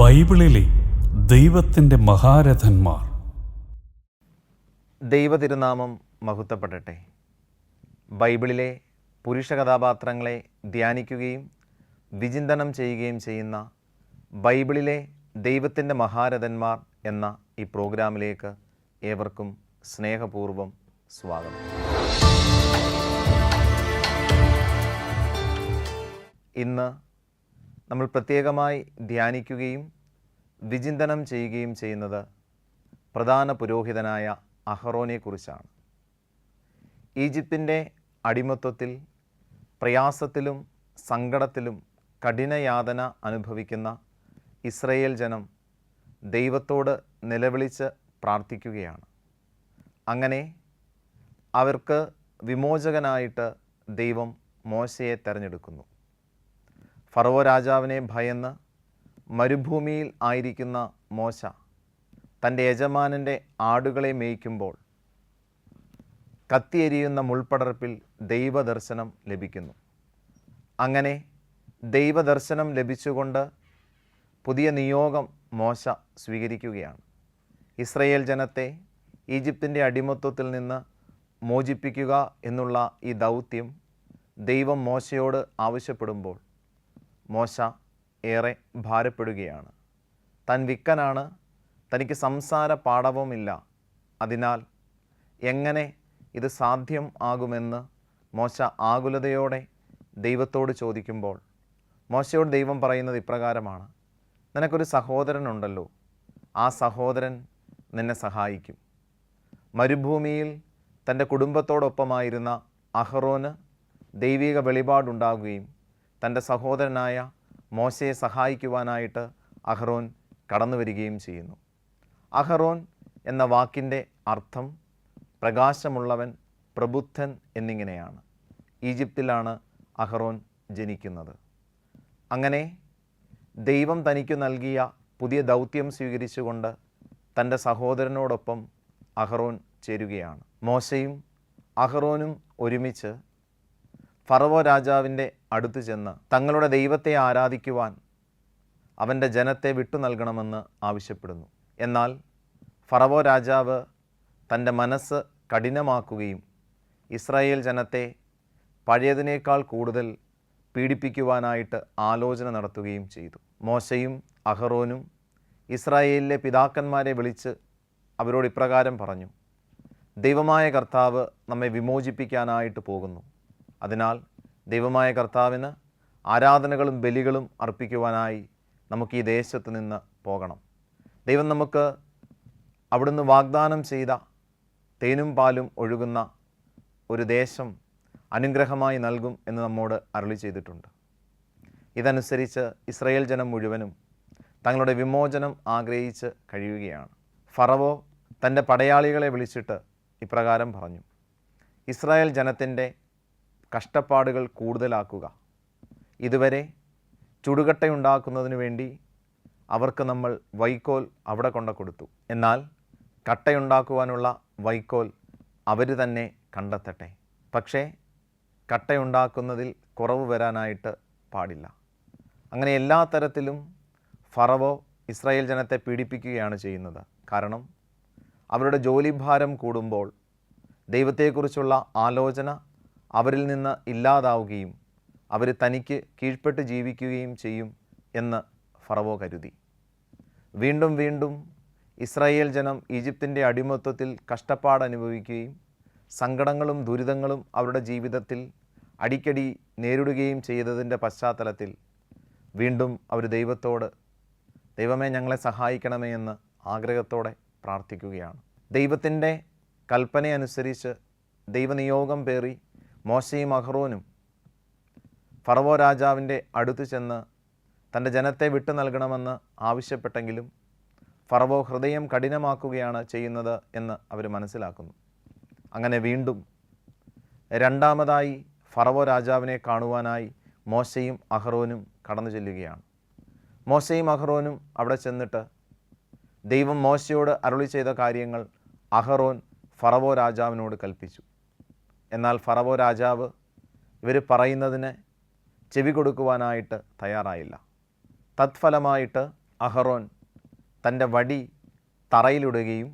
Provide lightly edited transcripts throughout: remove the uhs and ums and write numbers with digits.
ബൈബിളിലെ ദൈവത്തിൻ്റെ മഹാരഥന്മാർ. ദൈവതിരുനാമം മഹത്വപ്പെടട്ടെ. ബൈബിളിലെ പുരുഷ കഥാപാത്രങ്ങളെ ധ്യാനിക്കുകയും വിചിന്തനം ചെയ്യുകയും ചെയ്യുന്ന ബൈബിളിലെ ദൈവത്തിൻ്റെ മഹാരഥന്മാർ എന്ന ഈ പ്രോഗ്രാമിലേക്ക് ഏവർക്കും സ്നേഹപൂർവ്വം സ്വാഗതം. ഇന്ന് നമ്മൾ പ്രത്യേകമായി ധ്യാനിക്കുകയും വിചിന്തനം ചെയ്യുകയും ചെയ്യുന്നത് പ്രധാന പുരോഹിതനായ അഹറോനെക്കുറിച്ചാണ്. ഈജിപ്തിൻ്റെ അടിമത്വത്തിൽ പ്രയാസത്തിലും സങ്കടത്തിലും കഠിനയാതന അനുഭവിക്കുന്ന ഇസ്രായേൽ ജനം ദൈവത്തോട് നിലവിളിച്ച് പ്രാർത്ഥിക്കുകയാണ്. അങ്ങനെ അവർക്ക് വിമോചകനായിട്ട് ദൈവം മോശയെ തിരഞ്ഞെടുക്കുന്നു. ഫറവോ രാജാവിനെ ഭയന്ന് മരുഭൂമിയിൽ ആയിരിക്കുന്ന മോശ തൻ്റെ യജമാനൻ്റെ ആടുകളെ മേയ്ക്കുമ്പോൾ കത്തിയെരിയുന്ന മുൾപ്പടർപ്പിൽ ദൈവദർശനം ലഭിക്കുന്നു. അങ്ങനെ ദൈവദർശനം ലഭിച്ചുകൊണ്ട് പുതിയ നിയോഗം മോശ സ്വീകരിക്കുകയാണ്. ഇസ്രായേൽ ജനത്തെ ഈജിപ്തിൻ്റെ അടിമത്വത്തിൽ നിന്ന് മോചിപ്പിക്കുക എന്നുള്ള ഈ ദൗത്യം ദൈവം മോശയോട് ആവശ്യപ്പെടുമ്പോൾ മോശ ഏറെ ഭാരപ്പെടുകയാണ്. താൻ വിക്കനാണ്, തനിക്ക് സംസാര പാടവമില്ല, അതിനാൽ എങ്ങനെ ഇത് സാധ്യം ആകുമെന്ന് മോശ ആകുലതയോടെ ദൈവത്തോട് ചോദിക്കുമ്പോൾ മോശയോട് ദൈവം പറയുന്നത് ഇപ്രകാരമാണ്: നിനക്കൊരു സഹോദരനുണ്ടല്ലോ, ആ സഹോദരൻ നിന്നെ സഹായിക്കും. മരുഭൂമിയിൽ തൻ്റെ കുടുംബത്തോടൊപ്പമായിരുന്ന അഹറോന് ദൈവിക വെളിപാടുണ്ടാകുകയും തൻ്റെ സഹോദരനായ മോശയെ സഹായിക്കുവാനായിട്ട് അഹറോൻ കടന്നു വരികയും ചെയ്യുന്നു. അഹറോൻ എന്ന വാക്കിൻ്റെ അർത്ഥം പ്രകാശമുള്ളവൻ, പ്രബുദ്ധൻ എന്നിങ്ങനെയാണ്. ഈജിപ്തിലാണ് അഹറോൻ ജനിക്കുന്നത്. അങ്ങനെ ദൈവം തനിക്ക് നൽകിയ പുതിയ ദൗത്യം സ്വീകരിച്ചുകൊണ്ട് തൻ്റെ സഹോദരനോടൊപ്പം അഹറോൻ ചേരുകയാണ്. മോശയും അഹറോനും ഒരുമിച്ച് ഫറവോ രാജാവിൻ്റെ അടുത്ത് ചെന്ന് തങ്ങളുടെ ദൈവത്തെ ആരാധിക്കുവാൻ അവൻ്റെ ജനത്തെ വിട്ടു നൽകണമെന്ന് ആവശ്യപ്പെടുന്നു. എന്നാൽ ഫറവോ രാജാവ് തൻ്റെ മനസ്സ് കഠിനമാക്കുകയും ഇസ്രായേൽ ജനത്തെ പഴയതിനേക്കാൾ കൂടുതൽ പീഡിപ്പിക്കുവാനായിട്ട് ആലോചന നടത്തുകയും ചെയ്തു. മോശയും അഹറോനും ഇസ്രായേലിലെ പിതാക്കന്മാരെ വിളിച്ച് അവരോട് ഇപ്രകാരം പറഞ്ഞു: ദൈവമായ കർത്താവ് നമ്മെ വിമോചിപ്പിക്കാനായിട്ട് പോകുന്നു. അതിനാൽ ദൈവമായ കർത്താവിന് ആരാധനകളും ബലികളും അർപ്പിക്കുവാനായി നമുക്ക് ഈ ദേശത്ത് നിന്ന് പോകണം. ദൈവം നമുക്ക് അവിടുന്ന് വാഗ്ദാനം ചെയ്ത തേനും പാലും ഒഴുകുന്ന ഒരു ദേശം അനുഗ്രഹമായി നൽകും എന്ന് നമ്മോട് അരുളി ചെയ്തിട്ടുണ്ട്. ഇതനുസരിച്ച് ഇസ്രായേൽ ജനം മുഴുവനും തങ്ങളുടെ വിമോചനം ആഗ്രഹിച്ച് കഴിയുകയാണ്. ഫറവോ തൻ്റെ പടയാളികളെ വിളിച്ചിട്ട് ഇപ്രകാരം പറഞ്ഞു: ഇസ്രായേൽ ജനത്തിൻ്റെ കഷ്ടപ്പാടുകൾ കൂടുതലാക്കുക. ഇതുവരെ ചുടുകട്ടയുണ്ടാക്കുന്നതിന് വേണ്ടി അവർക്ക് നമ്മൾ വൈക്കോൽ അവിടെ കൊണ്ടു കൊടുത്തു. എന്നാൽ കട്ടയുണ്ടാക്കുവാനുള്ള വൈക്കോൽ അവർ തന്നെ കണ്ടെത്തട്ടെ. പക്ഷേ കട്ടയുണ്ടാക്കുന്നതിൽ കുറവ് വരാനായിട്ട് പാടില്ല. അങ്ങനെ എല്ലാ തരത്തിലും ഫറവോ ഇസ്രായേൽ ജനത്തെ പീഡിപ്പിക്കുകയാണ് ചെയ്യുന്നത്. കാരണം അവരുടെ ജോലിഭാരം കൂടുമ്പോൾ ദൈവത്തെക്കുറിച്ചുള്ള ആലോചന അവരിൽ നിന്ന് ഇല്ലാതാവുകയും അവർ തനിക്ക് കീഴ്പ്പെട്ട് ജീവിക്കുകയും ചെയ്യും എന്ന് ഫറവോ കരുതി. വീണ്ടും വീണ്ടും ഇസ്രായേൽ ജനം ഈജിപ്തിൻ്റെ അടിമത്വത്തിൽ കഷ്ടപ്പാട് അനുഭവിക്കുകയും സങ്കടങ്ങളും ദുരിതങ്ങളും അവരുടെ ജീവിതത്തിൽ അടിക്കടി നേരിടുകയും ചെയ്തതിൻ്റെ പശ്ചാത്തലത്തിൽ വീണ്ടും അവർ ദൈവത്തോട് ദൈവമേ ഞങ്ങളെ സഹായിക്കണമേ എന്ന് ആഗ്രഹത്തോടെ പ്രാർത്ഥിക്കുകയാണ്. ദൈവത്തിൻ്റെ കൽപ്പനയനുസരിച്ച് ദൈവനിയോഗം പേറി മോശയും അഹറോനും ഫറവോ രാജാവിൻ്റെ അടുത്ത് ചെന്ന് തൻ്റെ ജനത്തെ വിട്ടു നൽകണമെന്ന് ആവശ്യപ്പെട്ടെങ്കിലും ഫറവോ ഹൃദയം കഠിനമാക്കുകയാണ് ചെയ്യുന്നത് എന്ന് അവർ മനസ്സിലാക്കുന്നു. അങ്ങനെ വീണ്ടും രണ്ടാമതായി ഫറവോ രാജാവിനെ കാണുവാനായി മോശയും അഹറോനും കടന്നു ചെല്ലുകയാണ്. മോശയും അഹറോനും അവിടെ ചെന്നിട്ട് ദൈവം മോശയോട് അരുളി ചെയ്ത കാര്യങ്ങൾ അഹറോൻ ഫറവോ രാജാവിനോട് കൽപ്പിച്ചു. എന്നാൽ ഫറവോ രാജാവ് ഇവർ പറയുന്നതിന് ചെവി കൊടുക്കുവാനായിട്ട് തയ്യാറായില്ല. തത്ഫലമായിട്ട് അഹറോൻ തൻ്റെ വടി തറയിലിടുകയും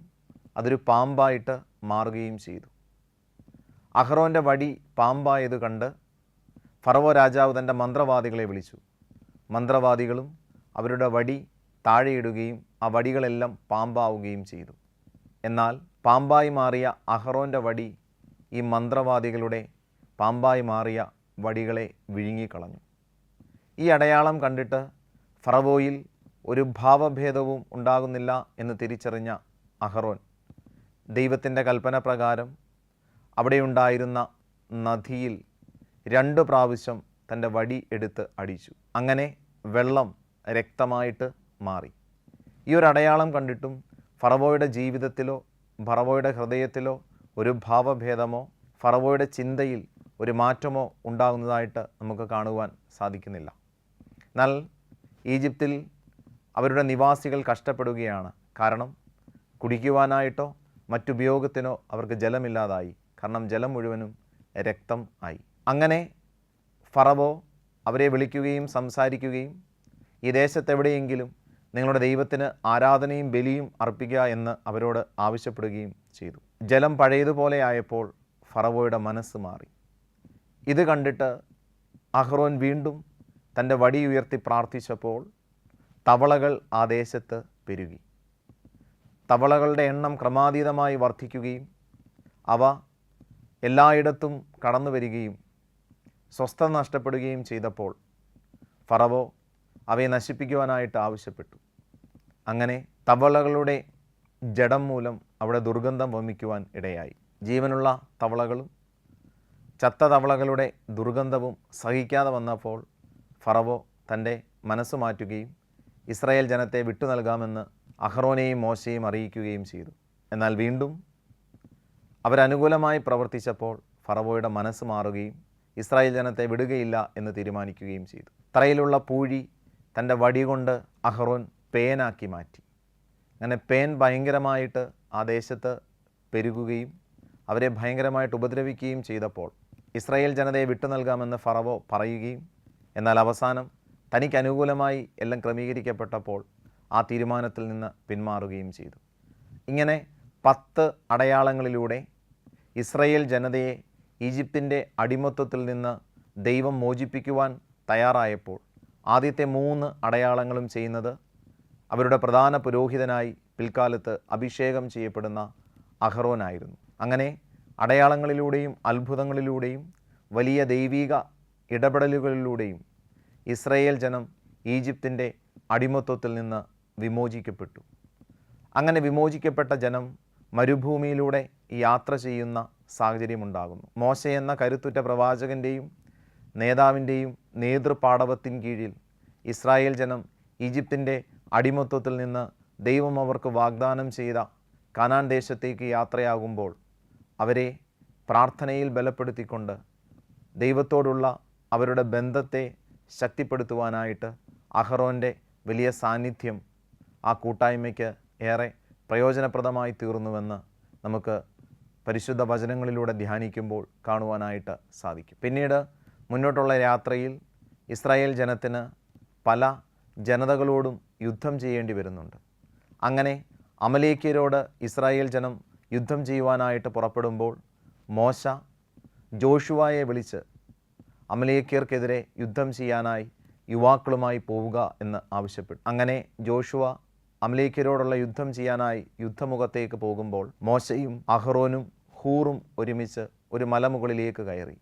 അതൊരു പാമ്പായിട്ട് മാറുകയും ചെയ്തു. അഹറോൻ്റെ വടി പാമ്പായത് കണ്ട് ഫറവോ രാജാവ് തൻ്റെ മന്ത്രവാദികളെ വിളിച്ചു. മന്ത്രവാദികളും അവരുടെ വടി താഴെയിടുകയും ആ വടികളെല്ലാം പാമ്പാവുകയും ചെയ്തു. എന്നാൽ പാമ്പായി മാറിയ അഹറോൻ്റെ വടി ഈ മന്ത്രവാദികളുടെ പാമ്പായി മാറിയ വടികളെ വിഴുങ്ങിക്കളഞ്ഞു. ഈ അടയാളം കണ്ടിട്ട് ഫറവോയിൽ ഒരു ഭാവഭേദവും ഉണ്ടാകുന്നില്ല എന്ന് തിരിച്ചറിഞ്ഞ അഹറോൻ ദൈവത്തിൻ്റെ കൽപ്പന പ്രകാരം അവിടെയുണ്ടായിരുന്ന നദിയിൽ 2 പ്രാവശ്യം തൻ്റെ വടി എടുത്ത് അടിച്ചു. അങ്ങനെ വെള്ളം രക്തമായിട്ട് മാറി. ഈ ഒരു അടയാളം കണ്ടിട്ടും ഫറവോയുടെ ജീവിതത്തിലോ ഫറവോയുടെ ഹൃദയത്തിലോ ഒരു ഭാവഭേദമോ ഫറവോയുടെ ചിന്തയിൽ ഒരു മാറ്റമോ ഉണ്ടാകുന്നതായിട്ട് നമുക്ക് കാണുവാൻ സാധിക്കുന്നില്ല. എന്നാൽ ഈജിപ്തിൽ അവരുടെ നിവാസികൾ കഷ്ടപ്പെടുകയാണ്. കാരണം കുടിക്കുവാനായിട്ടോ മറ്റുപയോഗത്തിനോ അവർക്ക് ജലമില്ലാതായി. കാരണം ജലം മുഴുവനും രക്തം ആയി. അങ്ങനെ ഫറവോ അവരെ വിളിക്കുകയും സംസാരിക്കുകയും ഈ ദേശത്തെവിടെയെങ്കിലും നിങ്ങളുടെ ദൈവത്തിന് ആരാധനയും ബലിയും അർപ്പിക്കുക എന്ന് അവരോട് ആവശ്യപ്പെടുകയും ചെയ്തു. ജലം പഴയതുപോലെ ആയപ്പോൾ ഫറവോയുടെ മനസ്സ് മാറി. ഇത് കണ്ടിട്ട് അഹ്റോൻ വീണ്ടും തൻ്റെ വടി ഉയർത്തി പ്രാർത്ഥിച്ചപ്പോൾ തവളകൾ ആ ദേശത്ത് പെരുകി. തവളകളുടെ എണ്ണം ക്രമാതീതമായി വർദ്ധിക്കുകയും അവ എല്ലായിടത്തും കടന്നു വരികയും സ്വസ്ഥത നഷ്ടപ്പെടുകയും ചെയ്തപ്പോൾ ഫറവോ അവയെ നശിപ്പിക്കുവാനായിട്ട് ആവശ്യപ്പെട്ടു. അങ്ങനെ തവളകളുടെ ജഡം മൂലം അവിടെ ദുർഗന്ധം വമിക്കുവാൻ ഇടയായി. ജീവനുള്ള തവളകളും ചത്ത തവളകളുടെ ദുർഗന്ധവും സഹിക്കാതെ വന്നപ്പോൾ ഫറവോ തൻ്റെ മനസ്സ് മാറ്റുകയും ഇസ്രായേൽ ജനത്തെ വിട്ടു നൽകാമെന്ന് അഹ്റോനെയും മോശയെയും അറിയിക്കുകയും ചെയ്തു. എന്നാൽ വീണ്ടും അവരനുകൂലമായി പ്രവർത്തിച്ചപ്പോൾ ഫറവോയുടെ മനസ്സ് മാറുകയും ഇസ്രായേൽ ജനത്തെ വിടുകയില്ല എന്ന് തീരുമാനിക്കുകയും ചെയ്തു. തറയിലുള്ള പൂഴി തൻ്റെ വടി കൊണ്ട് അഹ്റോൻ പേനാക്കി മാറ്റി. അങ്ങനെ പേൻ ഭയങ്കരമായിട്ട് ആ ദേശത്ത് പെരുകുകയും അവരെ ഭയങ്കരമായിട്ട് ഉപദ്രവിക്കുകയും ചെയ്തപ്പോൾ ഇസ്രായേൽ ജനതയെ വിട്ടു നൽകാമെന്ന് ഫറവോ പറയുകയും എന്നാൽ അവസാനം തനിക്ക് അനുകൂലമായി എല്ലാം ക്രമീകരിക്കപ്പെട്ടപ്പോൾ ആ തീരുമാനത്തിൽ നിന്ന് പിന്മാറുകയും ചെയ്തു. ഇങ്ങനെ 10 അടയാളങ്ങളിലൂടെ ഇസ്രായേൽ ജനതയെ ഈജിപ്തിൻ്റെ അടിമത്വത്തിൽ നിന്ന് ദൈവം മോചിപ്പിക്കുവാൻ തയ്യാറായപ്പോൾ ആദ്യത്തെ 3 അടയാളങ്ങളും ചെയ്യുന്നത് അവരുടെ പ്രധാന പുരോഹിതനായി പിൽക്കാലത്ത് അഭിഷേകം ചെയ്യപ്പെടുന്ന അഹ്റോനായിരുന്നു. അങ്ങനെ അടയാളങ്ങളിലൂടെയും അത്ഭുതങ്ങളിലൂടെയും വലിയ ദൈവിക ഇടപെടലുകളിലൂടെയും ഇസ്രായേൽ ജനം ഈജിപ്തിൻ്റെ അടിമത്വത്തിൽ നിന്ന് വിമോചിക്കപ്പെട്ടു. അങ്ങനെ വിമോചിക്കപ്പെട്ട ജനം മരുഭൂമിയിലൂടെ യാത്ര ചെയ്യുന്ന സാഹചര്യമുണ്ടാകുന്നു. മോശ എന്ന കരുത്തുറ്റ പ്രവാചകൻ്റെയും നേതാവിൻ്റെയും നേതൃപാടവത്തിൻ കീഴിൽ ഇസ്രായേൽ ജനം ഈജിപ്തിൻ്റെ അടിമത്വത്തിൽ നിന്ന് ദൈവം അവർക്ക് വാഗ്ദാനം ചെയ്ത കനാൻ ദേശത്തേക്ക് യാത്രയാകുമ്പോൾ അവരെ പ്രാർത്ഥനയിൽ ബലപ്പെടുത്തിക്കൊണ്ട് ദൈവത്തോടുള്ള അവരുടെ ബന്ധത്തെ ശക്തിപ്പെടുത്തുവാനായിട്ട് അഹ്റോൻ്റെ വലിയ സാന്നിധ്യം ആ കൂട്ടായ്മയ്ക്ക് ഏറെ പ്രയോജനപ്രദമായി തീർന്നുവെന്ന് നമുക്ക് പരിശുദ്ധ വചനങ്ങളിലൂടെ ധ്യാനിക്കുമ്പോൾ കാണുവാനായിട്ട് സാധിക്കും. പിന്നീട് മുന്നോട്ടുള്ള യാത്രയിൽ ഇസ്രായേൽ ജനത്തിന് പല ജനതകളോടും യുദ്ധം ചെയ്യേണ്ടി വരുന്നുണ്ട്. അങ്ങനെ അമലേക്യരോട് ഇസ്രായേൽ ജനം യുദ്ധം ചെയ്യുവാനായിട്ട് പുറപ്പെടുമ്പോൾ മോശ ജോഷുവയെ വിളിച്ച് അമലേക്യർക്കെതിരെ യുദ്ധം ചെയ്യാനായി യുവാക്കളുമായി പോവുക എന്ന് ആവശ്യപ്പെട്ടു. അങ്ങനെ ജോഷുവ അമലേക്യരോടുള്ള യുദ്ധം ചെയ്യാനായി യുദ്ധമുഖത്തേക്ക് പോകുമ്പോൾ മോശയും അഹ്റോനും ഹൂറും ഒരുമിച്ച് ഒരു മലമുകളിലേക്ക് കയറി.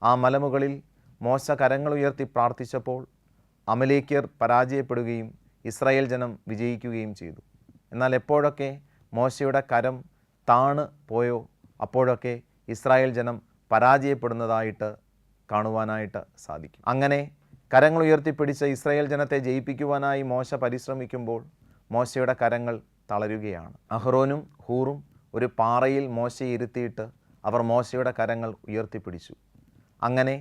ആ മലമുകളിൽ മോശ കരങ്ങൾ ഉയർത്തി പ്രാർത്ഥിച്ചപ്പോൾ അമലേക്യർ പരാജയപ്പെടുകയും ഇസ്രായേൽ ജനം വിജയിക്കുകയും ചെയ്തു. എന്നാൽ എപ്പോഴൊക്കെ മോശയുടെ കരം താണ് പോയോ അപ്പോഴൊക്കെ ഇസ്രായേൽ ജനം പരാജയപ്പെടുന്നതായിട്ട് കാണുവാനായിട്ട് സാധിക്കും. അങ്ങനെ കരങ്ങൾ ഉയർത്തിപ്പിടിച്ച ഇസ്രായേൽ ജനത്തെ ജയിപ്പിക്കുവാനായി മോശ പരിശ്രമിക്കുമ്പോൾ മോശയുടെ കരങ്ങൾ തളരുകയാണ്. അഹ്റോനും ഹൂറും ഒരു പാറയിൽ മോശയെ ഇരുത്തിയിട്ട് അവർ മോശയുടെ കരങ്ങൾ ഉയർത്തിപ്പിടിച്ചു. അങ്ങനെ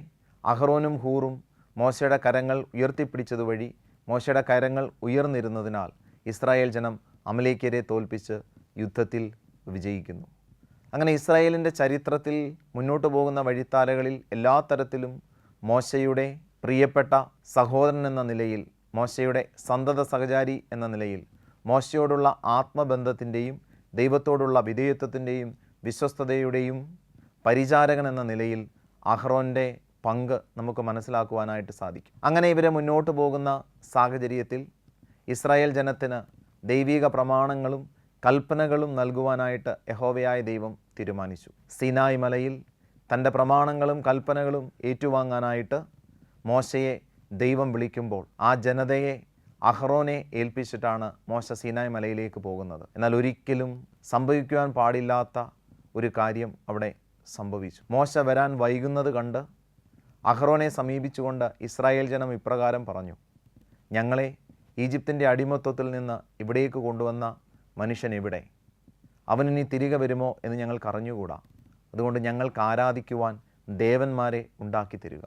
അഹ്റോനും ഹൂറും മോശയുടെ കരങ്ങൾ ഉയർത്തിപ്പിടിച്ചതുവഴി മോശയുടെ കരങ്ങൾ ഉയർന്നിരുന്നതിനാൽ ഇസ്രായേൽ ജനം അമലേക്യരെ തോൽപ്പിച്ച് യുദ്ധത്തിൽ വിജയിക്കുന്നു. അങ്ങനെ ഇസ്രായേലിൻ്റെ ചരിത്രത്തിൽ മുന്നോട്ട് പോകുന്ന വഴിത്താരകളിൽ എല്ലാ തരത്തിലും മോശയുടെ പ്രിയപ്പെട്ട സഹോദരൻ എന്ന നിലയിൽ മോശയുടെ സന്തത സഹചാരി എന്ന നിലയിൽ മോശയോടുള്ള ആത്മബന്ധത്തിൻ്റെയും ദൈവത്തോടുള്ള വിധേയത്വത്തിൻ്റെയും വിശ്വസ്തതയുടെയും പരിചാരകൻ എന്ന നിലയിൽ അഹ്റോൻ്റെ പങ്ക് നമുക്ക് മനസ്സിലാക്കുവാനായിട്ട് സാധിക്കും. അങ്ങനെ ഇവരെ മുന്നോട്ട് പോകുന്ന സാഹചര്യത്തിൽ ഇസ്രായേൽ ജനത്തിന് ദൈവിക പ്രമാണങ്ങളും കൽപ്പനകളും നൽകുവാനായിട്ട് യഹോവയായ ദൈവം തീരുമാനിച്ചു. സീനായ് മലയിൽ തൻ്റെ പ്രമാണങ്ങളും കൽപ്പനകളും ഏറ്റുവാങ്ങാനായിട്ട് മോശയെ ദൈവം വിളിക്കുമ്പോൾ ആ ജനതയെ അഹ്റോനെ ഏൽപ്പിച്ചിട്ടാണ് മോശ സീനായ് മലയിലേക്ക് പോകുന്നത്. എന്നാൽ ഒരിക്കലും സംഭവിക്കുവാൻ പാടില്ലാത്ത ഒരു കാര്യം അവിടെ സംഭവിച്ചു. മോശ വരാൻ വൈകുന്നത് കണ്ട് അഹ്റോനെ സമീപിച്ചുകൊണ്ട് ഇസ്രായേൽ ജനം ഇപ്രകാരം പറഞ്ഞു: ഞങ്ങളെ ഈജിപ്തിൻ്റെ അടിമത്വത്തിൽ നിന്ന് ഇവിടേക്ക് കൊണ്ടുവന്ന മനുഷ്യൻ എവിടെ? അവനിനി തിരികെ വരുമോ എന്ന് ഞങ്ങൾക്ക് അറിഞ്ഞുകൂടാ. അതുകൊണ്ട് ഞങ്ങൾക്ക് ആരാധിക്കുവാൻ ദേവന്മാരെ ഉണ്ടാക്കി തരിക.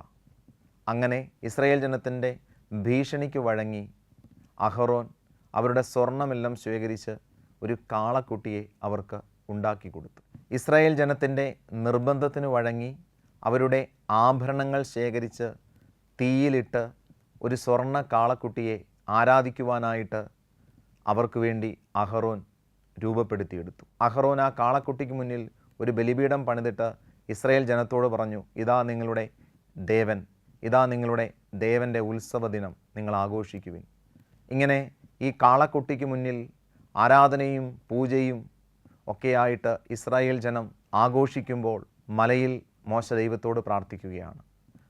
അങ്ങനെ ഇസ്രായേൽ ജനത്തിൻ്റെ ഭീഷണിക്ക് വഴങ്ങി അഹ്റോൻ അവരുടെ സ്വർണമെല്ലാം ശേഖരിച്ച് ഒരു കാളക്കുട്ടിയെ അവർക്ക് ഉണ്ടാക്കി കൊടുത്തു. ഇസ്രായേൽ ജനത്തിൻ്റെ നിർബന്ധത്തിന് വഴങ്ങി അവരുടെ ആഭരണങ്ങൾ ശേഖരിച്ച് തീയിലിട്ട് ഒരു സ്വർണ്ണ കാളക്കുട്ടിയെ ആരാധിക്കുവാനായിട്ട് അവർക്ക് വേണ്ടി അഹ്റോൻ രൂപപ്പെടുത്തിയെടുത്തു. അഹ്റോൻ ആ കാളക്കുട്ടിക്ക് മുന്നിൽ ഒരു ബലിപീഠം പണിതിട്ട് ഇസ്രായേൽ ജനത്തോട് പറഞ്ഞു: ഇതാ നിങ്ങളുടെ ദേവൻ, ഇതാ നിങ്ങളുടെ ദേവൻ്റെ ഉത്സവ ദിനം, നിങ്ങൾ ആഘോഷിക്കുവിൻ. ഇങ്ങനെ ഈ കാളക്കുട്ടിക്ക് മുന്നിൽ ആരാധനയും പൂജയും ഒക്കെയായിട്ട് ഇസ്രായേൽ ജനം ആഘോഷിക്കുമ്പോൾ മലയിൽ മോശ ദൈവത്തോട് പ്രാർത്ഥിക്കുകയാണ്.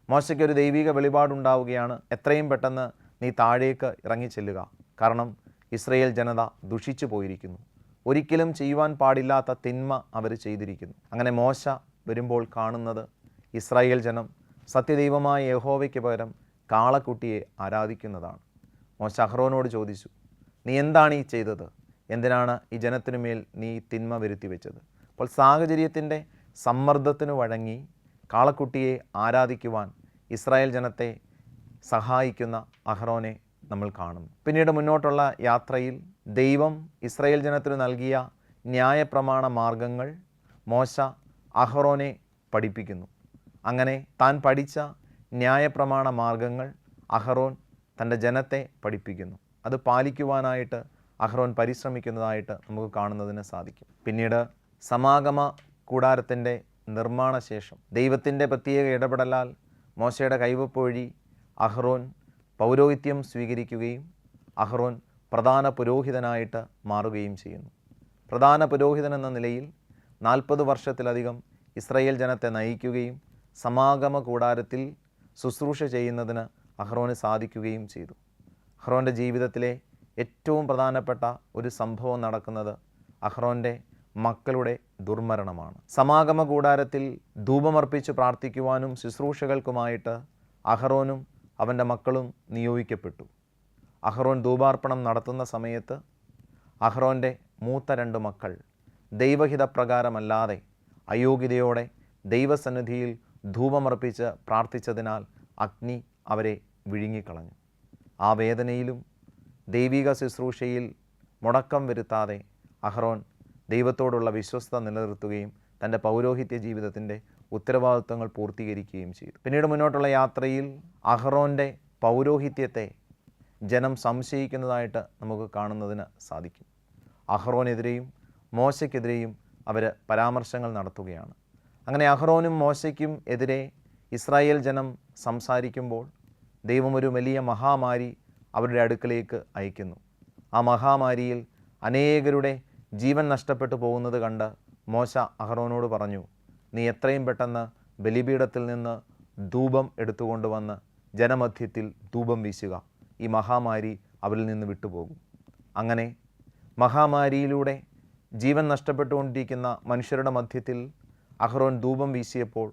മോശയ്ക്കൊരു ദൈവിക വെളിപാടുണ്ടാവുകയാണ്: എത്രയും പെട്ടെന്ന് നീ താഴേക്ക് ഇറങ്ങിച്ചെല്ലുക, കാരണം ഇസ്രായേൽ ജനത ദുഷിച്ചു പോയിരിക്കുന്നു, ഒരിക്കലും ചെയ്യുവാൻ പാടില്ലാത്ത തിന്മ അവർ ചെയ്തിരിക്കുന്നു. അങ്ങനെ മോശ വരുമ്പോൾ കാണുന്നത് ഇസ്രായേൽ ജനം സത്യദൈവമായ യഹോവയ്ക്ക് പകരം കാളക്കുട്ടിയെ ആരാധിക്കുന്നതാണ്. മോശ അഹ്റോനോട് ചോദിച്ചു: നീ എന്താണ് ഈ ചെയ്തത്? എന്തിനാണ് ഈ ജനത്തിനു മേൽ നീ തിന്മ വരുത്തി വെച്ചത്? അപ്പോൾ സാഹചര്യത്തിൻ്റെ സമ്മർദ്ദത്തിന് വഴങ്ങി കാളക്കുട്ടിയെ ആരാധിക്കുവാൻ ഇസ്രായേൽ ജനത്തെ സഹായിക്കുന്ന അഹ്റോനെ നമ്മൾ കാണുന്നു. പിന്നീട് മുന്നോട്ടുള്ള യാത്രയിൽ ദൈവം ഇസ്രായേൽ ജനത്തിന് നൽകിയ ന്യായപ്രമാണ മാർഗങ്ങൾ മോശ അഹ്റോനെ പഠിപ്പിക്കുന്നു. അങ്ങനെ താൻ പഠിച്ച ന്യായപ്രമാണ മാർഗങ്ങൾ അഹ്റോൻ തൻ്റെ ജനത്തെ പഠിപ്പിക്കുന്നു. അത് പാലിക്കുവാനായിട്ട് അഹ്റോൻ പരിശ്രമിക്കുന്നതായിട്ട് നമുക്ക് കാണുന്നതിന് സാധിക്കും. പിന്നീട് സമാഗമ കൂടാരത്തിൻ്റെ നിർമ്മാണശേഷം ദൈവത്തിൻ്റെ പ്രത്യേക ഇടപെടലാൽ മോശയുടെ കൈവപ്പ് വഴി അഹ്റോൻ പൗരോഹിത്യം സ്വീകരിക്കുകയും അഹ്റോൻ പ്രധാന പുരോഹിതനായിട്ട് മാറുകയും ചെയ്യുന്നു. പ്രധാന പുരോഹിതൻ എന്ന നിലയിൽ 40 വർഷത്തിലധികം ഇസ്രായേൽ ജനത്തെ നയിക്കുകയും സമാഗമ കൂടാരത്തിൽ ശുശ്രൂഷ ചെയ്യുന്നതിന് അഹ്റോന് സാധിക്കുകയും ചെയ്തു. അഹ്റോൻ്റെ ജീവിതത്തിലെ ഏറ്റവും പ്രധാനപ്പെട്ട ഒരു സംഭവം നടക്കുന്നത് അഹ്റോൻ്റെ മക്കളുടെ ദുർമരണമാണ്. സമാഗമ കൂടാരത്തിൽ ധൂപമർപ്പിച്ച് പ്രാർത്ഥിക്കുവാനും ശുശ്രൂഷകൾക്കുമായിട്ട് അഹ്റോനും അവൻ്റെ മക്കളും നിയോഗിക്കപ്പെട്ടു. അഹ്റോൻ ധൂപാർപ്പണം നടത്തുന്ന സമയത്ത് അഹ്റോൻ്റെ മൂത്ത 2 മക്കൾ ദൈവഹിതപ്രകാരമല്ലാതെ അയോഗ്യതയോടെ ദൈവസന്നിധിയിൽ ധൂപമർപ്പിച്ച് പ്രാർത്ഥിച്ചതിനാൽ അഗ്നി അവരെ വിഴുങ്ങിക്കളഞ്ഞു. ആ വേദനയിലും ദൈവിക ശുശ്രൂഷയിൽ മുടക്കം വരുത്താതെ അഹ്റോൻ ദൈവത്തോടുള്ള വിശ്വസ്തത നിലനിർത്തുകയും തൻ്റെ പൗരോഹിത്യ ജീവിതത്തിൻ്റെ ഉത്തരവാദിത്വങ്ങൾ പൂർത്തീകരിക്കുകയും ചെയ്തു. പിന്നീട് മുന്നോട്ടുള്ള യാത്രയിൽ അഹ്റോൻ്റെ പൗരോഹിത്യത്തെ ജനം സംശയിക്കുന്നതായിട്ട് നമുക്ക് കാണുന്നതിന് സാധിക്കും. അഹ്റോനെതിരെയും മോശയ്ക്കെതിരെയും അവർ പരാമർശങ്ങൾ നടത്തുകയാണ്. അങ്ങനെ അഹ്റോനും മോശയ്ക്കും എതിരെ ഇസ്രായേൽ ജനം സംസാരിക്കുമ്പോൾ ദൈവം ഒരു വലിയ മഹാമാരി അവരുടെ അടുക്കലേക്ക് അയക്കുന്നു. ആ മഹാമാരിയിൽ അനേകരുടെ ജീവൻ നഷ്ടപ്പെട്ടു പോകുന്നത് കണ്ട് മോശ അഹ്റോനോട് പറഞ്ഞു: നീ എത്രയും പെട്ടെന്ന് ബലിപീഠത്തിൽ നിന്ന് ധൂപം എടുത്തുകൊണ്ടുവന്ന് ജനമധ്യത്തിൽ ധൂപം വീശുക, ഈ മഹാമാരി അവരിൽ നിന്ന് വിട്ടുപോകും. അങ്ങനെ മഹാമാരിയിലൂടെ ജീവൻ നഷ്ടപ്പെട്ടുകൊണ്ടിരിക്കുന്ന മനുഷ്യരുടെ മധ്യത്തിൽ അഹ്റോൻ ധൂപം വീശിയപ്പോൾ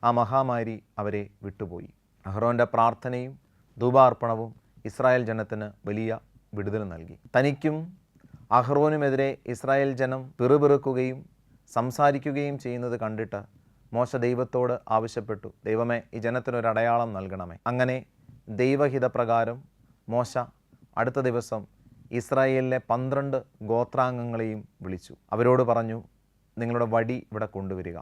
ആ മഹാമാരി അവരെ വിട്ടുപോയി. അഹ്റോൻ്റെ പ്രാർത്ഥനയും ധൂപാർപ്പണവും ഇസ്രായേൽ ജനത്തിന് വലിയ വിടുതൽ നൽകി. തനിക്കും അഹ്റോനുമെതിരെ ഇസ്രായേൽ ജനം പിറുപിറുക്കുകയും സംസാരിക്കുകയും ചെയ്യുന്നത് കണ്ടിട്ട് മോശ ദൈവത്തോട് ആവശ്യപ്പെട്ടു: ദൈവമേ, ഈ ജനത്തിനൊരു അടയാളം നൽകണമേ. അങ്ങനെ ദൈവഹിതപ്രകാരം മോശ അടുത്ത ദിവസം ഇസ്രായേലിലെ 12 ഗോത്രാംഗങ്ങളെയും വിളിച്ചു. അവരോട് പറഞ്ഞു: നിങ്ങളുടെ വടി ഇവിടെ കൊണ്ടുവരിക,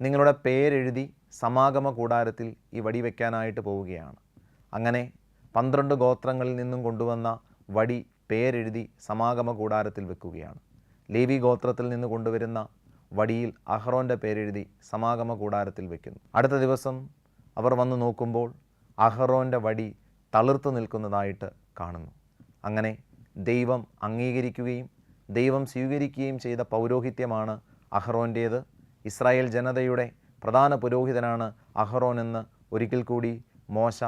നിങ്ങളുടെ പേരെഴുതി സമാഗമ കൂടാരത്തിൽ ഈ വടി വയ്ക്കാനായിട്ട് പോവുകയാണ്. അങ്ങനെ 12 ഗോത്രങ്ങളിൽ നിന്നും കൊണ്ടുവന്ന വടി പേരെഴുതി സമാഗമ കൂടാരത്തിൽ വെക്കുകയാണ്. ലേവി ഗോത്രത്തിൽ നിന്ന് കൊണ്ടുവരുന്ന വടിയിൽ അഹ്റോൻ്റെ പേരെഴുതി സമാഗമ കൂടാരത്തിൽ വയ്ക്കുന്നു. അടുത്ത ദിവസം അവർ വന്നു നോക്കുമ്പോൾ അഹ്റോൻ്റെ വടി തളിർത്തു നിൽക്കുന്നതായിട്ട് കാണുന്നു. അങ്ങനെ ദൈവം അംഗീകരിക്കുകയും ദൈവം സ്വീകരിക്കുകയും ചെയ്ത പൗരോഹിത്യമാണ് അഹ്റോൻ്റേത്. ഇസ്രായേൽ ജനതയുടെ പ്രധാന പുരോഹിതനാണ് അഹ്റോൻ എന്ന് ഒരിക്കൽ കൂടി മോശ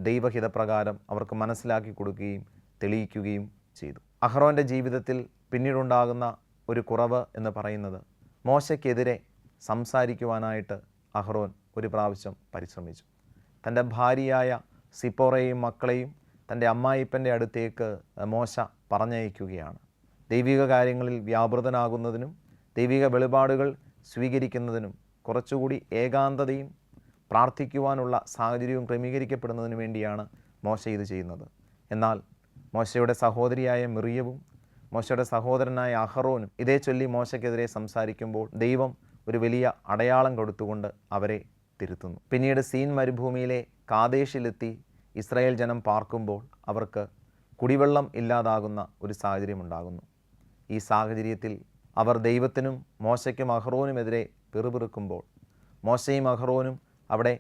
ദൈവഹിതപ്രകാരം അവർക്ക് മനസ്സിലാക്കി കൊടുക്കുകയും തെളിയിക്കുകയും ചെയ്തു. അഹ്റോൻ്റെ ജീവിതത്തിൽ പിന്നീടുണ്ടാകുന്ന ഒരു കുറവ് എന്ന് പറയുന്നത്, മോശയ്ക്കെതിരെ സംസാരിക്കുവാനായിട്ട് അഹ്റോൻ ഒരു പ്രാവശ്യം പരിശ്രമിച്ചു. തൻ്റെ ഭാര്യയായ സിപ്പോറയെയും മക്കളെയും തൻ്റെ അമ്മായിപ്പൻ്റെ അടുത്തേക്ക് മോശ പറഞ്ഞയക്കുകയാണ്. ദൈവിക കാര്യങ്ങളിൽ വ്യാപൃതനാകുന്നതിനും ദൈവിക വെളിപാടുകൾ സ്വീകരിക്കുന്നതിനും കുറച്ചുകൂടി ഏകാന്തതയും പ്രാർത്ഥിക്കുവാനുള്ള സാഹചര്യവും ക്രമീകരിക്കപ്പെടുന്നതിന് വേണ്ടിയാണ് മോശ ഇത് ചെയ്യുന്നത്. എന്നാൽ മോശയുടെ സഹോദരിയായ മിറിയവും മോശയുടെ സഹോദരനായ അഹ്റോനും ഇതേ ചൊല്ലി മോശയ്ക്കെതിരെ സംസാരിക്കുമ്പോൾ ദൈവം ഒരു വലിയ അടയാളം കൊടുത്തുകൊണ്ട് അവരെ തിരുത്തുന്നു. പിന്നീട് സീൻ മരുഭൂമിയിലെ കാദേശിലെത്തി ഇസ്രായേൽ ജനം പാർക്കുമ്പോൾ അവർക്ക് കുടിവെള്ളം ഇല്ലാതാകുന്ന ഒരു സാഹചര്യം ഉണ്ടാകുന്നു. ഈ സാഹചര്യത്തിൽ അവർ ദൈവത്തിനും മോശയ്ക്കും അഹ്റോനുമെതിരെ പിറുപിറുക്കുമ്പോൾ മോശയും അഹ്റോനും അവിടെ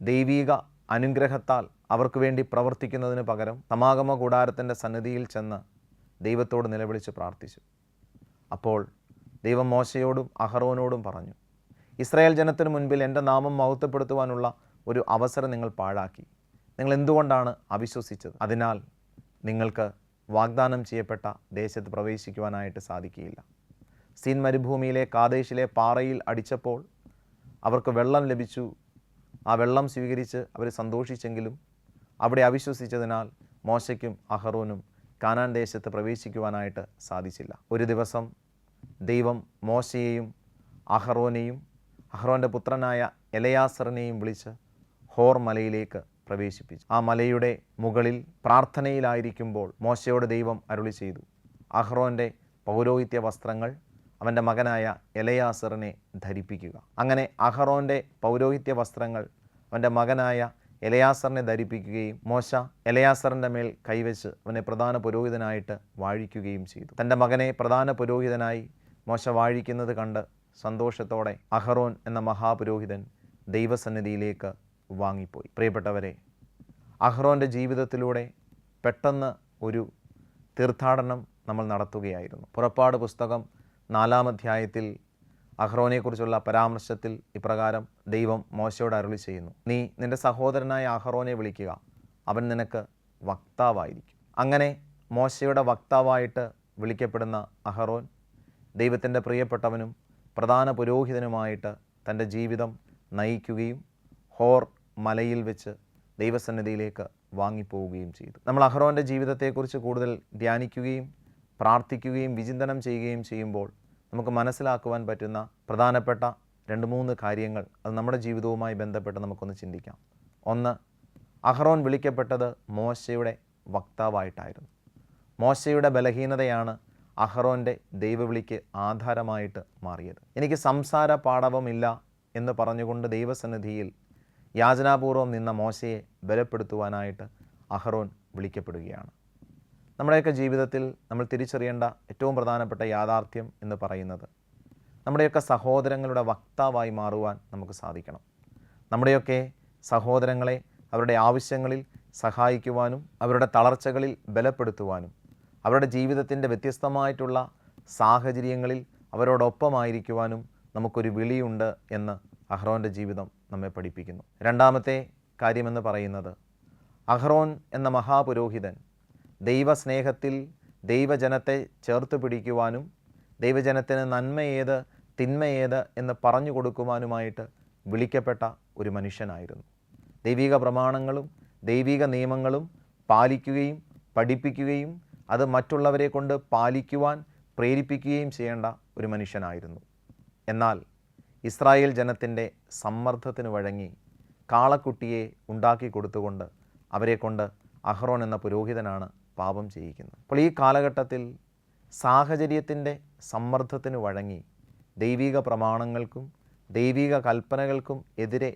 ദൈവിക അനുഗ്രഹത്താൽ അവർക്ക് വേണ്ടി പ്രവർത്തിക്കുന്നതിന് പകരം സമാഗമ കൂടാരത്തിൻ്റെ സന്നിധിയിൽ ചെന്ന് ദൈവത്തോട് നിലവിളിച്ച് പ്രാർത്ഥിച്ചു. അപ്പോൾ ദൈവം മോശയോടും അഹ്റോനോടും പറഞ്ഞു, ഇസ്രായേൽ ജനത്തിനു മുൻപിൽ എൻ്റെ നാമം മഹത്വപ്പെടുത്തുവാനുള്ള ഒരു അവസരം നിങ്ങൾ പാഴാക്കി. നിങ്ങൾ എന്തുകൊണ്ടാണ് അവിശ്വസിച്ചത്? അതിനാൽ നിങ്ങൾക്ക് വാഗ്ദാനം ചെയ്യപ്പെട്ട ദേശത്ത് പ്രവേശിക്കുവാനായിട്ട് സാധിക്കുകയില്ല. സീൻ മരുഭൂമിയിലെ കാദേശിലെ പാറയിൽ അടിച്ചപ്പോൾ അവർക്ക് വെള്ളം ലഭിച്ചു. ആ വെള്ളം സ്വീകരിച്ച് അവർ സന്തോഷിച്ചെങ്കിലും അവിടെ അവിശ്വസിച്ചതിനാൽ മോശയ്ക്കും അഹ്റോനും കാനാൻ ദേശത്ത് പ്രവേശിക്കുവാനായിട്ട് സാധിച്ചില്ല. ഒരു ദിവസം ദൈവം മോശയെയും അഹ്റോനെയും അഹ്റോൻ്റെ പുത്രനായ എലയാസറിനെയും വിളിച്ച് ഹോർ മലയിലേക്ക് പ്രവേശിപ്പിച്ചു. ആ മലയുടെ മുകളിൽ പ്രാർത്ഥനയിലായിരിക്കുമ്പോൾ മോശയോട് ദൈവം അരുളി ചെയ്തു, അഹ്റോൻ്റെ പൗരോഹിത്യ വസ്ത്രങ്ങൾ അവൻ്റെ മകനായ എലയാസറിനെ ധരിപ്പിക്കുക. അങ്ങനെ അഹ്റോൻ്റെ പൗരോഹിത്യ വസ്ത്രങ്ങൾ അവൻ്റെ മകനായ എലയാസറിനെ ധരിപ്പിക്കുകയും മോശ എലയാസറിൻ്റെ മേൽ കൈവച്ച് അവനെ പ്രധാന പുരോഹിതനായിട്ട് വാഴിക്കുകയും ചെയ്തു. തൻ്റെ മകനെ പ്രധാന പുരോഹിതനായി മോശ വാഴിക്കുന്നത് കണ്ട് സന്തോഷത്തോടെ അഹ്റോൻ എന്ന മഹാപുരോഹിതൻ ദൈവസന്നിധിയിലേക്ക് വാങ്ങിപ്പോയി. പ്രിയപ്പെട്ടവരെ, അഹ്റോൻ്റെ ജീവിതത്തിലൂടെ പെട്ടെന്ന് ഒരു തീർത്ഥാടനം നമ്മൾ നടത്തുകയായിരുന്നു. പുറപ്പാട് പുസ്തകം 4-ാം അധ്യായത്തിൽ അഹ്റോനെക്കുറിച്ചുള്ള പരാമർശത്തിൽ ഇപ്രകാരം ദൈവം മോശയോട് അരുളി ചെയ്യുന്നു, നീ നിൻ്റെ സഹോദരനായ അഹ്റോനെ വിളിക്കുക, അവൻ നിനക്ക് വക്താവായിരിക്കും. അങ്ങനെ മോശയുടെ വക്താവായിട്ട് വിളിക്കപ്പെടുന്ന അഹ്റോൻ ദൈവത്തിൻ്റെ പ്രിയപ്പെട്ടവനും പ്രധാന പുരോഹിതനുമായിട്ട് തൻ്റെ ജീവിതം നയിക്കുകയും ഹോർ മലയിൽ വെച്ച് ദൈവസന്നിധിയിലേക്ക് വാങ്ങിപ്പോവുകയും ചെയ്തു. നമ്മൾ അഹ്റോൻ്റെ ജീവിതത്തെക്കുറിച്ച് കൂടുതൽ ധ്യാനിക്കുകയും പ്രാർത്ഥിക്കുകയും വിചിന്തനം ചെയ്യുകയും ചെയ്യുമ്പോൾ നമുക്ക് മനസ്സിലാക്കുവാൻ പറ്റുന്ന പ്രധാനപ്പെട്ട 2-3 കാര്യങ്ങൾ അത് നമ്മുടെ ജീവിതവുമായി ബന്ധപ്പെട്ട് നമുക്കൊന്ന് ചിന്തിക്കാം. ഒന്ന്, അഹ്റോൻ വിളിക്കപ്പെട്ടത് മോശയുടെ വക്താവായിട്ടായിരുന്നു. മോശയുടെ ബലഹീനതയാണ് അഹ്റോൻ്റെ ദൈവവിളിക്ക് ആധാരമായിട്ട് മാറിയത്. എനിക്ക് സംസാര പാടവമില്ല എന്ന് പറഞ്ഞുകൊണ്ട് ദൈവസന്നിധിയിൽ യാചനാപൂർവം നിന്ന മോശയെ ബലപ്പെടുത്തുവാനായിട്ട് അഹ്റോൻ വിളിക്കപ്പെടുകയാണ്. നമ്മുടെയൊക്കെ ജീവിതത്തിൽ നമ്മൾ തിരിച്ചറിയേണ്ട ഏറ്റവും പ്രധാനപ്പെട്ട യാഥാർത്ഥ്യം എന്ന് പറയുന്നത് നമ്മുടെയൊക്കെ സഹോദരങ്ങളുടെ വക്താവായി മാറുവാൻ നമുക്ക് സാധിക്കണം. നമ്മുടെയൊക്കെ സഹോദരങ്ങളെ അവരുടെ ആവശ്യങ്ങളിൽ സഹായിക്കുവാനും അവരുടെ തളർച്ചകളിൽ ബലപ്പെടുത്തുവാനും അവരുടെ ജീവിതത്തിൻ്റെ വ്യത്യസ്തമായിട്ടുള്ള സാഹചര്യങ്ങളിൽ അവരോടൊപ്പമായിരിക്കുവാനും നമുക്കൊരു വിളിയുണ്ട് എന്ന് അഹ്റോൻ്റെ ജീവിതം നമ്മെ പഠിപ്പിക്കുന്നു. രണ്ടാമത്തെ കാര്യമെന്ന് പറയുന്നത് അഹ്റോൻ എന്ന മഹാപുരോഹിതൻ ദൈവസ്നേഹത്തിൽ ദൈവജനത്തെ ചേർത്ത് പിടിക്കുവാനും ദൈവജനത്തിന് നന്മയേത് തിന്മയേത് എന്ന് പറഞ്ഞു കൊടുക്കുവാനുമായിട്ട് വിളിക്കപ്പെട്ട ഒരു മനുഷ്യനായിരുന്നു. ദൈവിക പ്രമാണങ്ങളും ദൈവിക നിയമങ്ങളും പാലിക്കുകയും പഠിപ്പിക്കുകയും അത് മറ്റുള്ളവരെ കൊണ്ട് പാലിക്കുവാൻ പ്രേരിപ്പിക്കുകയും ചെയ്യേണ്ട ഒരു മനുഷ്യനായിരുന്നു. എന്നാൽ ഇസ്രായേൽ ജനത്തിൻ്റെ സമ്മർദ്ദത്തിന് വഴങ്ങി കാളക്കുട്ടിയെ ഉണ്ടാക്കി കൊടുത്തുകൊണ്ട് അവരെ കൊണ്ട് അഹ്റോൻ എന്ന പുരോഹിതനാണ് പാപം ചെയ്യിക്കുന്നത്. അപ്പോൾ ഈ കാലഘട്ടത്തിൽ സാഹചര്യത്തിൻ്റെ സമ്മർദ്ദത്തിന് വഴങ്ങി ദൈവിക പ്രമാണങ്ങൾക്കും ദൈവിക കൽപ്പനകൾക്കും എതിരെ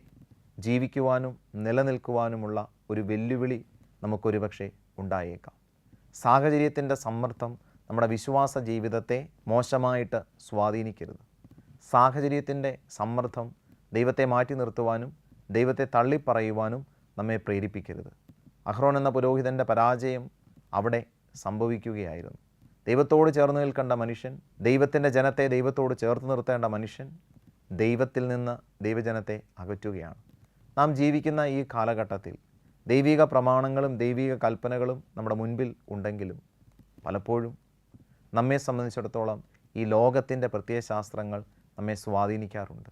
ജീവിക്കുവാനും നിലനിൽക്കുവാനുമുള്ള ഒരു വെല്ലുവിളി നമുക്കൊരുപക്ഷെ ഉണ്ടായേക്കാം. സാഹചര്യത്തിൻ്റെ സമ്മർദ്ദം നമ്മുടെ വിശ്വാസ ജീവിതത്തെ മോശമായിട്ട് സ്വാധീനിക്കരുത്. സാഹചര്യത്തിൻ്റെ സമ്മർദ്ദം ദൈവത്തെ മാറ്റി നിർത്തുവാനും ദൈവത്തെ തള്ളിപ്പറയുവാനും നമ്മെ പ്രേരിപ്പിക്കരുത്. അഹ്റോൻ എന്ന പുരോഹിതൻ്റെ പരാജയം അവിടെ സംഭവിക്കുകയായിരുന്നു. ദൈവത്തോട് ചേർന്ന് നിൽക്കേണ്ട മനുഷ്യൻ, ദൈവത്തിൻ്റെ ജനത്തെ ദൈവത്തോട് ചേർത്ത് നിർത്തേണ്ട മനുഷ്യൻ ദൈവത്തിൽ നിന്ന് ദൈവജനത്തെ അകറ്റുകയാണ്. നാം ജീവിക്കുന്ന ഈ കാലഘട്ടത്തിൽ ദൈവിക പ്രമാണങ്ങളും ദൈവിക കൽപ്പനകളും നമ്മുടെ മുൻപിൽ ഉണ്ടെങ്കിലും പലപ്പോഴും നമ്മെ സംബന്ധിച്ചിടത്തോളം ഈ ലോകത്തിൻ്റെ പ്രത്യയശാസ്ത്രങ്ങൾ നമ്മെ സ്വാധീനിക്കാറുണ്ട്.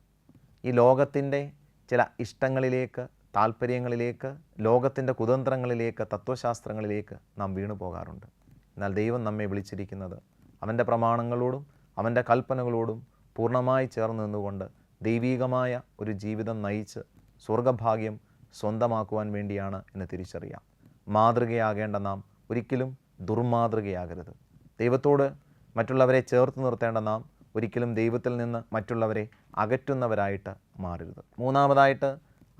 ഈ ലോകത്തിൻ്റെ ചില ഇഷ്ടങ്ങളിലേക്ക്, താല്പര്യങ്ങളിലേക്ക്, ലോകത്തിൻ്റെ കുതന്ത്രങ്ങളിലേക്ക്, തത്വശാസ്ത്രങ്ങളിലേക്ക് നാം വീണു പോകാറുണ്ട്. എന്നാൽ ദൈവം നമ്മെ വിളിച്ചിരിക്കുന്നത് അവൻ്റെ പ്രമാണങ്ങളോടും അവൻ്റെ കൽപ്പനകളോടും പൂർണ്ണമായി ചേർന്ന് നിന്നുകൊണ്ട് ദൈവീകമായ ഒരു ജീവിതം നയിച്ച് സ്വർഗഭാഗ്യം സ്വന്തമാക്കുവാൻ വേണ്ടിയാണ് എന്ന് തിരിച്ചറിയാം. മാതൃകയാകേണ്ട നാം ഒരിക്കലും ദുർമാതൃകയാകരുത്. ദൈവത്തോട് മറ്റുള്ളവരെ ചേർത്ത് നിർത്തേണ്ട നാം ഒരിക്കലും ദൈവത്തിൽ നിന്ന് മറ്റുള്ളവരെ അകറ്റുന്നവരായിട്ട് മാറരുത്. മൂന്നാമതായിട്ട്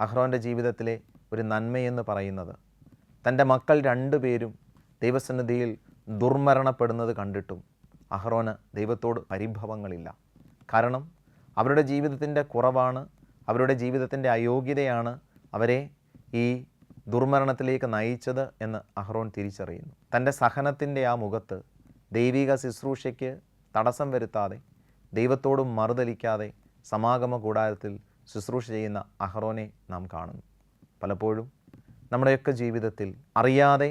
അഹ്റോൻ്റെ ജീവിതത്തിലെ ഒരു നന്മയെന്ന് പറയുന്നത്, തൻ്റെ മക്കൾ രണ്ടുപേരും ദൈവസന്നിധിയിൽ ദുർമരണപ്പെടുന്നത് കണ്ടിട്ടും അഹ്റോന് ദൈവത്തോട് പരിഭവങ്ങളില്ല. കാരണം അവരുടെ ജീവിതത്തിൻ്റെ കുറവാണ്, അവരുടെ ജീവിതത്തിൻ്റെ അയോഗ്യതയാണ് അവരെ ഈ ദുർമരണത്തിലേക്ക് നയിച്ചത് എന്ന് അഹ്റോൻ തിരിച്ചറിയുന്നു. തൻ്റെ സഹനത്തിൻ്റെ ആ മുഖത്ത് ദൈവിക ശുശ്രൂഷയ്ക്ക് തടസ്സം വരുത്താതെ, ദൈവത്തോടും മറുതലിക്കാതെ സമാഗമ കൂടാരത്തിൽ ശുശ്രൂഷ ചെയ്യുന്ന അഹ്റോനെ നാം കാണുന്നു. പലപ്പോഴും നമ്മുടെയൊക്കെ ജീവിതത്തിൽ അറിയാതെ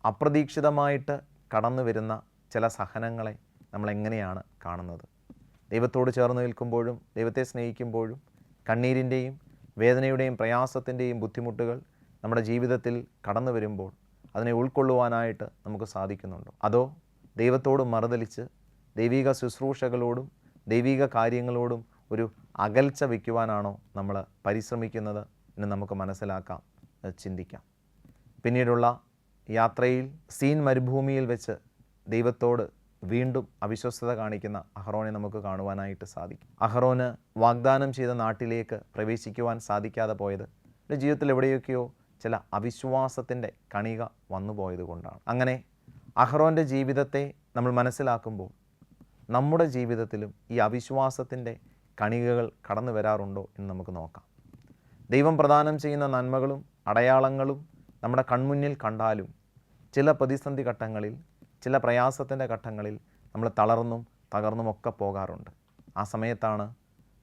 അപ്രതീക്ഷിതമായിട്ട് കടന്നു വരുന്ന ചില സഹനങ്ങളെ നമ്മളെങ്ങനെയാണ് കാണുന്നത്? ദൈവത്തോട് ചേർന്ന് നിൽക്കുമ്പോഴും ദൈവത്തെ സ്നേഹിക്കുമ്പോഴും കണ്ണീരിൻ്റെയും വേദനയുടെയും പ്രയാസത്തിൻ്റെയും ബുദ്ധിമുട്ടുകൾ നമ്മുടെ ജീവിതത്തിൽ കടന്നു വരുമ്പോൾ അതിനെ ഉൾക്കൊള്ളുവാനായിട്ട് നമുക്ക് സാധിക്കുന്നുണ്ടോ? അതോ ദൈവത്തോട് മറുതലിച്ച് ദൈവിക ശുശ്രൂഷകളോടും ദൈവിക കാര്യങ്ങളോടും ഒരു അകൽച്ച വയ്ക്കുവാനാണോ നമ്മൾ പരിശ്രമിക്കുന്നത് എന്ന് നമുക്ക് മനസ്സിലാക്കാം, ചിന്തിക്കാം. പിന്നീടുള്ള യാത്രയിൽ സീൻ മരുഭൂമിയിൽ വെച്ച് ദൈവത്തോട് വീണ്ടും അവിശ്വസ്തത കാണിക്കുന്ന അഹ്റോനെ നമുക്ക് കാണുവാനായിട്ട് സാധിക്കും. അഹ്റോന് വാഗ്ദാനം ചെയ്ത നാട്ടിലേക്ക് പ്രവേശിക്കുവാൻ സാധിക്കാതെ പോയത് ജീവിതത്തിൽ എവിടെയൊക്കെയോ ചില അവിശ്വാസത്തിൻ്റെ കണിക വന്നു പോയത് കൊണ്ടാണ്. അങ്ങനെ അഹ്റോൻ്റെ ജീവിതത്തെ നമ്മൾ മനസ്സിലാക്കുമ്പോൾ നമ്മുടെ ജീവിതത്തിലും ഈ അവിശ്വാസത്തിൻ്റെ കണികകൾ കടന്നു വരാറുണ്ടോ എന്ന് നമുക്ക് നോക്കാം. ദൈവം പ്രദാനം ചെയ്യുന്ന നന്മകളും അടയാളങ്ങളും നമ്മുടെ കൺമുന്നിൽ കണ്ടാലും ചില പ്രതിസന്ധി ഘട്ടങ്ങളിൽ, ചില പ്രയാസത്തിൻ്റെ ഘട്ടങ്ങളിൽ നമ്മൾ തളർന്നും തകർന്നുമൊക്കെ പോകാറുണ്ട്. ആ സമയത്താണ്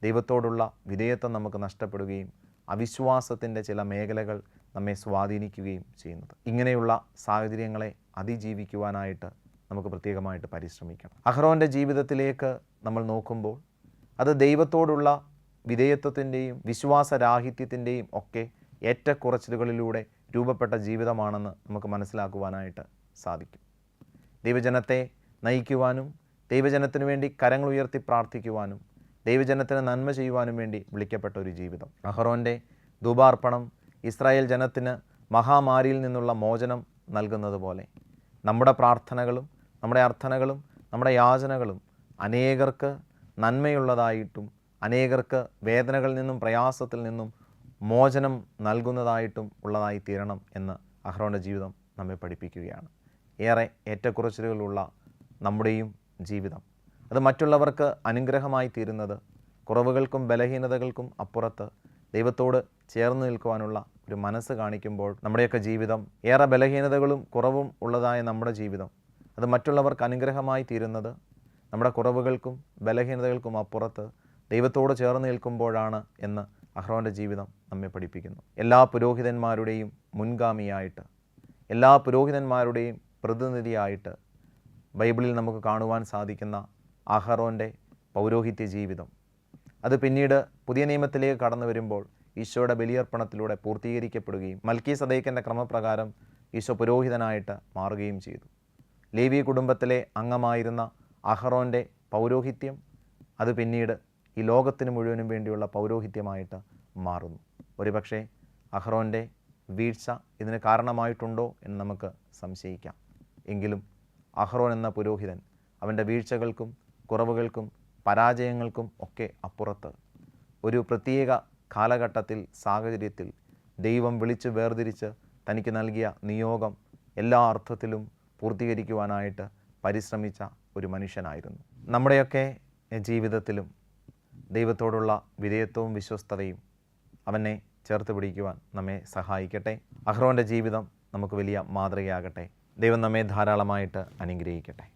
ദൈവത്തോടുള്ള വിധേയത്വം നമുക്ക് നഷ്ടപ്പെടുകയും അവിശ്വാസത്തിൻ്റെ ചില മേഖലകൾ നമ്മെ സ്വാധീനിക്കുകയും ചെയ്യുന്നത്. ഇങ്ങനെയുള്ള സാഹചര്യങ്ങളെ അതിജീവിക്കുവാനായിട്ട് നമുക്ക് പ്രത്യേകമായിട്ട് പരിശ്രമിക്കണം. അഹ്റോൻ്റെ ജീവിതത്തിലേക്ക് നമ്മൾ നോക്കുമ്പോൾ അത് ദൈവത്തോടുള്ള വിധേയത്വത്തിൻ്റെയും വിശ്വാസരാഹിത്യത്തിൻ്റെയും ഒക്കെ ഏറ്റക്കുറച്ചിലുകളിലൂടെ രൂപപ്പെട്ട ജീവിതമാണെന്ന് നമുക്ക് മനസ്സിലാക്കുവാനായിട്ട് സാധിക്കും. ദൈവജനത്തെ നയിക്കുവാനും ദൈവജനത്തിനു വേണ്ടി കരങ്ങൾ ഉയർത്തി പ്രാർത്ഥിക്കുവാനും ദൈവജനത്തിന് നന്മ ചെയ്യുവാനും വേണ്ടി വിളിക്കപ്പെട്ട ഒരു ജീവിതം. അഹ്റോൻ്റെ ധൂപാർപ്പണം ഇസ്രായേൽ ജനത്തിന് മഹാമാരിയിൽ നിന്നുള്ള മോചനം നൽകുന്നത് പോലെ നമ്മുടെ പ്രാർത്ഥനകളും നമ്മുടെ അർത്ഥനകളും നമ്മുടെ യാചനകളും അനേകർക്ക് നന്മയുള്ളതായിട്ടും അനേകർക്ക് വേദനകളിൽ നിന്നും പ്രയാസത്തിൽ നിന്നും മോചനം നൽകുന്നതായിട്ടും ഉള്ളതായി തീരണം എന്ന് അഹ്റോൻ്റെ ജീവിതം നമ്മെ പഠിപ്പിക്കുകയാണ്. ഏറെ ഏറ്റക്കുറച്ചിലുകളുള്ള നമ്മുടെയും ജീവിതം അത് മറ്റുള്ളവർക്ക് അനുഗ്രഹമായി തീരുന്നത് കുറവുകൾക്കും ബലഹീനതകൾക്കും അപ്പുറത്ത് ദൈവത്തോട് ചേർന്ന് നിൽക്കുവാനുള്ള ഒരു മനസ്സ് കാണിക്കുമ്പോൾ നമ്മുടെയൊക്കെ ജീവിതം ഏറെ ബലഹീനതകളും കുറവും ഉള്ളതായ നമ്മുടെ ജീവിതം അത് മറ്റുള്ളവർക്ക് അനുഗ്രഹമായി തീരുന്നത് നമ്മുടെ കുറവുകൾക്കും ബലഹീനതകൾക്കും അപ്പുറത്ത് ദൈവത്തോട് ചേർന്ന് നിൽക്കുമ്പോഴാണ് എന്ന് അഹ്റോൻ്റെ ജീവിതം നമ്മെ പഠിപ്പിക്കുന്നു. എല്ലാ പുരോഹിതന്മാരുടെയും മുൻഗാമിയായിട്ട്, എല്ലാ പുരോഹിതന്മാരുടെയും പ്രതിനിധിയായിട്ട് ബൈബിളിൽ നമുക്ക് കാണുവാൻ സാധിക്കുന്ന അഹ്റോൻ്റെ പൗരോഹിത്യ ജീവിതം അത് പിന്നീട് പുതിയ നിയമത്തിലേക്ക് കടന്നു വരുമ്പോൾ ഈശോയുടെ ബലിയർപ്പണത്തിലൂടെ പൂർത്തീകരിക്കപ്പെടുകയും മൽക്കീസദേക്കിൻ്റെ ക്രമപ്രകാരം ഈശോ പുരോഹിതനായിട്ട് മാറുകയും ചെയ്തു. ലേവി കുടുംബത്തിലെ അംഗമായിരുന്ന അഹ്റോൻ്റെ പൗരോഹിത്യം അത് പിന്നീട് ഈ ലോകത്തിന് മുഴുവനും വേണ്ടിയുള്ള പൗരോഹിത്യമായിട്ട് മാറുന്നു. ഒരുപക്ഷെ അഹ്റോൻ്റെ വീഴ്ച ഇതിന് കാരണമായിട്ടുണ്ടോ എന്ന് നമുക്ക് സംശയിക്കാം. എങ്കിലും അഹ്റോൻ എന്ന പുരോഹിതൻ അവൻ്റെ വീഴ്ചകൾക്കും കുറവുകൾക്കും പരാജയങ്ങൾക്കും ഒക്കെ അപ്പുറത്ത് ഒരു പ്രത്യേക കാലഘട്ടത്തിൽ സാഹചര്യത്തിൽ ദൈവം വിളിച്ച് വേർതിരിച്ച് തനിക്ക് നൽകിയ നിയോഗം എല്ലാ അർത്ഥത്തിലും പൂർത്തീകരിക്കുവാനായിട്ട് പരിശ്രമിച്ച ഒരു മനുഷ്യനായിരുന്നു. നമ്മുടെയൊക്കെ ജീവിതത്തിലും ദൈവത്തോടുള്ള വിധേയത്വവും വിശ്വസ്തതയും അവനെ ചേർത്ത് പിടിക്കുവാൻ നമ്മെ സഹായിക്കട്ടെ. അഹ്റോൻ്റെ ജീവിതം നമുക്ക് വലിയ മാതൃകയാകട്ടെ. ദൈവം നമ്മെ ധാരാളമായിട്ട് അനുഗ്രഹിക്കട്ടെ.